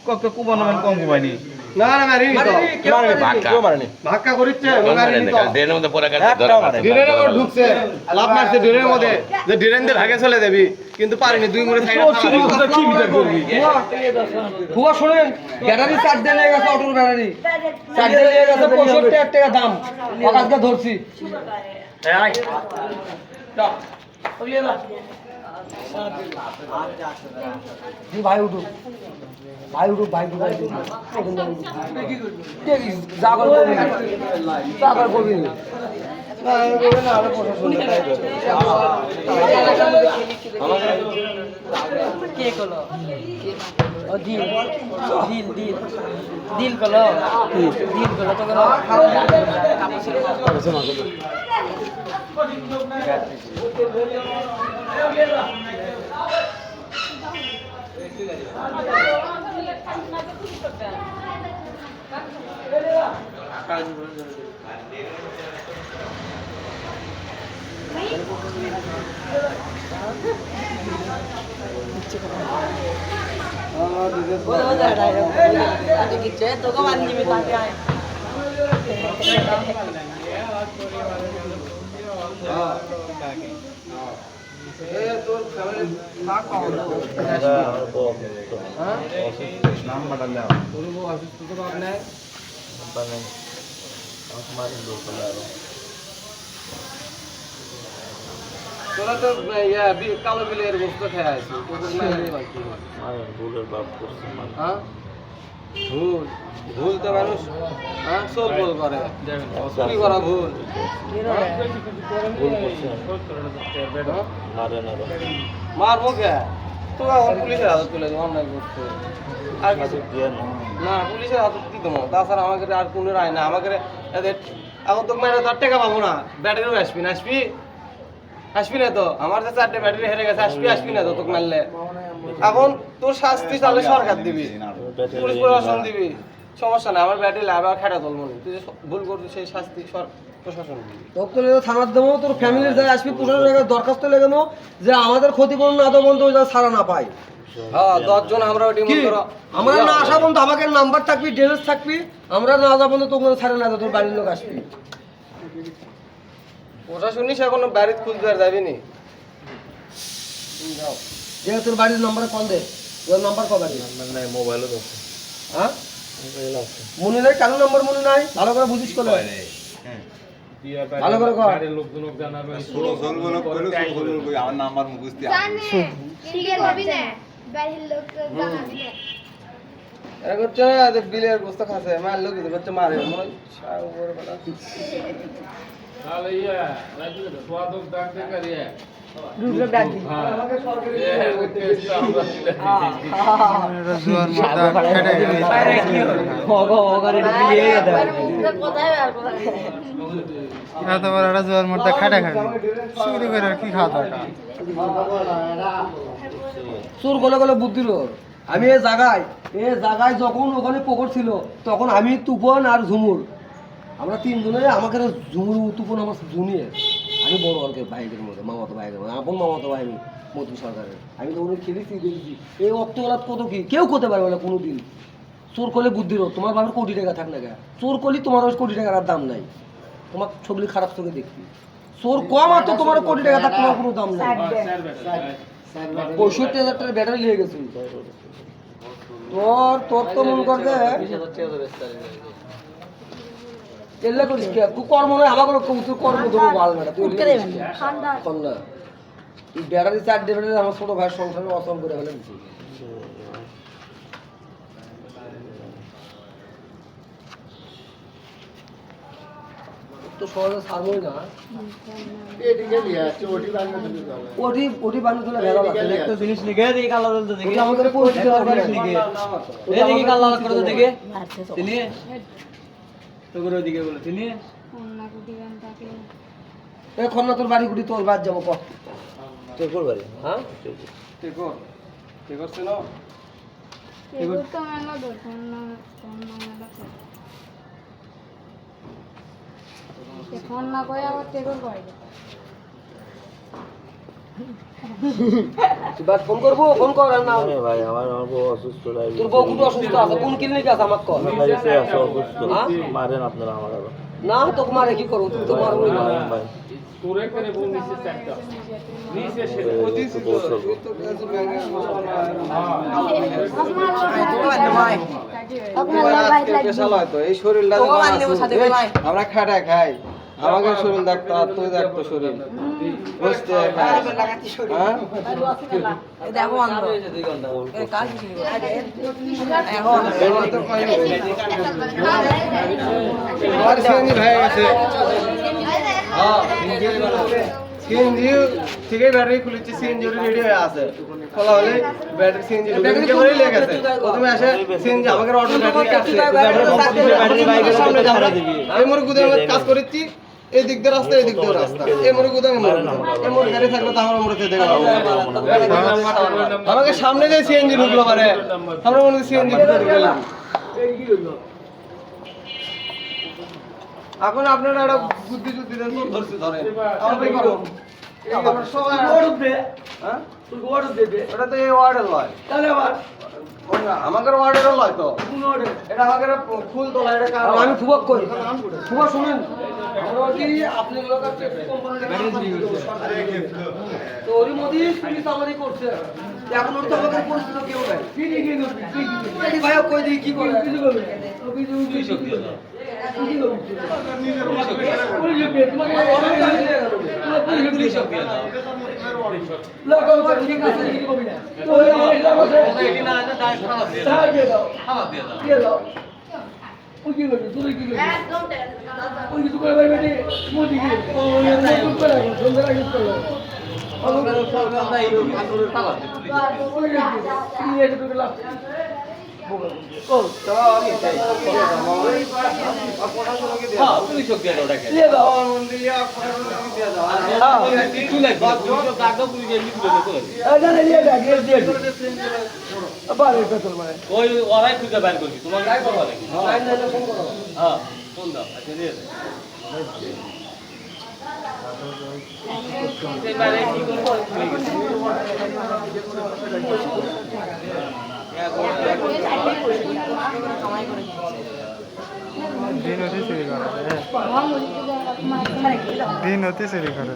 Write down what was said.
কত কুবানো মান কম কুবাইনি না না মারি মারি ভাক্কা করিচ্ছে ড্রেনের মধ্যে পড়ে গেছে ড্রেনের মধ্যে ঢুকছে লাভ মারছে ড্রেনের মধ্যে যে ড্রেন দিয়ে ভাগে চলে যাবি কিন্তু পারিনি দুই মুড়ে সাইড কি বিচার করবি খুয়া শুনেন ব্যাটারি চার্জ দিয়ে নিয়ে গেছে অটোর ব্যাটারি চার্জ দিয়ে নিয়ে গেছে 65 টাকা দাম আজকে ধরছি এই দাও ওলিয়ে দাও जी भाई उठो भाई उठो भाई उठो देखी जागर को भी के कलो ओ दिल दिल दिल दिल कलो तो करो तो कब आनी में ताकि आए তোর ফ্যামিলি থাক পাও না হ্যাঁ নাম বদল দাও তোর वो অসুস্থ তো বাপ নাই বনে আমার লোক লাগাও তোরা তো ইয়া কালো বিলের গোশত খেয়ে আছিস তোদের নাই বাকি আর ভুলের বাপ করছিস হ্যাঁ ভুল তো মানুষ হ্যাঁ সব ভুল করে কি করা ভুল ভুল করছে মারবো কে তো পুলিশের হাতে তুলে দেবো অন্যায় করছে আর কিছু না পুলিশের হাতে কি দেবো তাছাড়া আমাকে আর কোনো রায় না আমাকে এখন তো মেরে তো টাকা পাবো না ব্যাটারিও আসবি না তো আমার যে 4টে ব্যাটারি হেরে গেছে আসবি না তো তোকে মারলে এখন তোর শাস্তি তাহলে সরকার দিবি পুলিশ প্রশাসন দিবি সমস্যা না আমার ব্যাটারি লাভ খেটা তোর মনে তুই যে ভুল করছিস সেই শাস্তি প্রশাসন দিবি তোকে তো থানার দেবো তোর ফ্যামিলির জায়গায় আসবি প্রশাসনের দরখাস্ত লেখানো যে আমাদের ক্ষতিপূরণ না তো বন্ধু ছাড়া না পাই হ্যাঁ 10 জন আমরা আমরা না আসা বন্ধু আমাকে নাম্বার থাকবি ডিটেলস থাকবি আমরা না আসা বন্ধু তোকে ছাড়া না তোর বাড়ির লোক আসবি প্রশাসনই সে কোনো বাড়িতে খুঁজতে আর যাবি নি যাও যে তোর বাড়ির নাম্বার কল দে ওর নাম্বার কবে দিবি নাম্বার নাই মোবাইলও আছে হ্যাঁ মোবাইল আছে মনে নাই কারো নাম্বার মনে নাই ভালো করে বুঝিস করে হ্যাঁ ভালো করে কর বাড়ির লোকজনক জানাবে ষোলো জনগণক কইলো ষোলো কই আমার নাম্বার মুখস্থ আছে জানে ঠিক আছে না বাড়ির লোক জানাবি না এর করছে যে বিলের গোস্ত খাসে মার লোক দিতে করছে মারে মনে সার উপরে বলা তাহলে ইয়া রাজু তো স্বাদক ডাক দে করিয়ে দুটো ডাক দি আমাকে সরকারি জোয়ার মর্দা খেটে ওগরে বিলিয়ে দাও কোথায় আর কোথায় এত বড় একটা জোয়ার মর্দা খেটে শুরু করে কি খাওয়া দরকার সুর গলে গলে বুদ্ধির আমি এই জায়গায় যখন ওখানে পুকুর ছিল তখন আমি তুফান আর ঝুমুর আমরা 3 জনে আমাকে ঝুমুর তুফান আমার জুনিয়র আমি বড় অর্কের ভাইদের মধ্যে মামাতো ভাইদের মধ্যে আপন মামাতো ভাই আমি মধু সরকারের আমি তো উনি খেলেছি দেখেছি এই অর্থগলাত কত কি কেউ করতে পারবে না কোনো দিন চোর করলে বুদ্ধির তোমার বাবার কোটি টাকা থাক না কেন চোর করলে তোমার ওই কোটি টাকার দাম নাই তোমার ছবি খারাপ চোখে দেখবি চোর কম আর তো তোমার কোটি টাকা থাক তোমার কোনো দাম নাই 65,000 টাকার ব্যাটারি নিয়ে গেছি তোর তো মন করবে 20,000 টাকা তো বেচতে এলে করিস কি তুই কর্ম নয় আমাকে তুই কর্ম দেবো ভালো না তুই ঠান্ডা ঠান্ডা এই ব্যাটারি 4 ব্যাটারি আমার ছোট ভাই সংসারে অসম করে ফেলে দিছি তো সহজে সারমই না এদিকে দিয়া ওটি বানিয়ে তুলে ভেড়া লাগে একটা জিনিস লিখে এই কালার বলতে দেখি আমাদের পরিচিত দরকার লিখে এই দেখি কালার করে তো দেখে তিনি তো করে ওদিকে বলে তিনি খন্না কুটি গান থাকে এই খন্না তোর বাড়ি কুটি তোর বাদ যাব কত তোর কোন বাড়ি হ্যাঁ টেকর ছিল টেকর তো না দো খন্না না খন্না কই আবার টেকর কই তুই বাদ ফোন করবো, ফোন কর আর না। ভাই আমার বউ অসুস্থ তাই তোর বউ কুটু অসুস্থ আছে, কোন ক্লিনিকে আছে আমাকে কর। আছে অসুস্থ হ্যাঁ? মারেন আপনারা আমার আরো না তোকে মারে কি করবো, তুই তো মারবই না। মারেন ভাই এই শরীরটা আমরা খাটা খাই, আমাকে শরীর দেখতো আর তুই দেখতো শরীর বুঝতে ঠিকই ব্যাটারি খুলেছি, সিএনজি রেডি হয়ে আছে, খোলা হলে ব্যাটারি সিএনজি ঢুকে লেগে গেছে। প্রথমে আসে সিএনজি আমাকে অটো ব্যাটারি কাটছে, ব্যাটারি বাইকের সামনে যাবে এই মোর গুদামে কাজ করেছি, এই দিক দিয়ে রাস্তা, এই দিক দিয়ে রাস্তা, এই মোর গুদামে এই মোর গাড়ি থাকলে তো আমার মোড়ে দেখে আমাকে সামনে যে সিএনজি ঢুকলো পারে, আমরা মনে সিএনজি ঢুকে গেলাম। এখন আপনারা একটা বুদ্ধি যুদ্ধি দেন, ধরছি ধরেন আমরা করব সবাই হ্যাঁ এটা তো এই ওয়ার্ডের লয়, তাহলে আবার আমাদের ওয়ার্ডেরও লয় তো, এটা আমাদের ফুল তোলা, এটা আমি ফুবক করি ফুবক শুনেন আমরা কি আপনি লোক আছে তো ওরই মধ্যে পুলিশ আমারই করছে, এখন ওর তো আমাদের পরিস্থিতি কেউ নাই ঠিক ভাই কই দিই কি করে কিছু করবে দিন হতে চুরি করে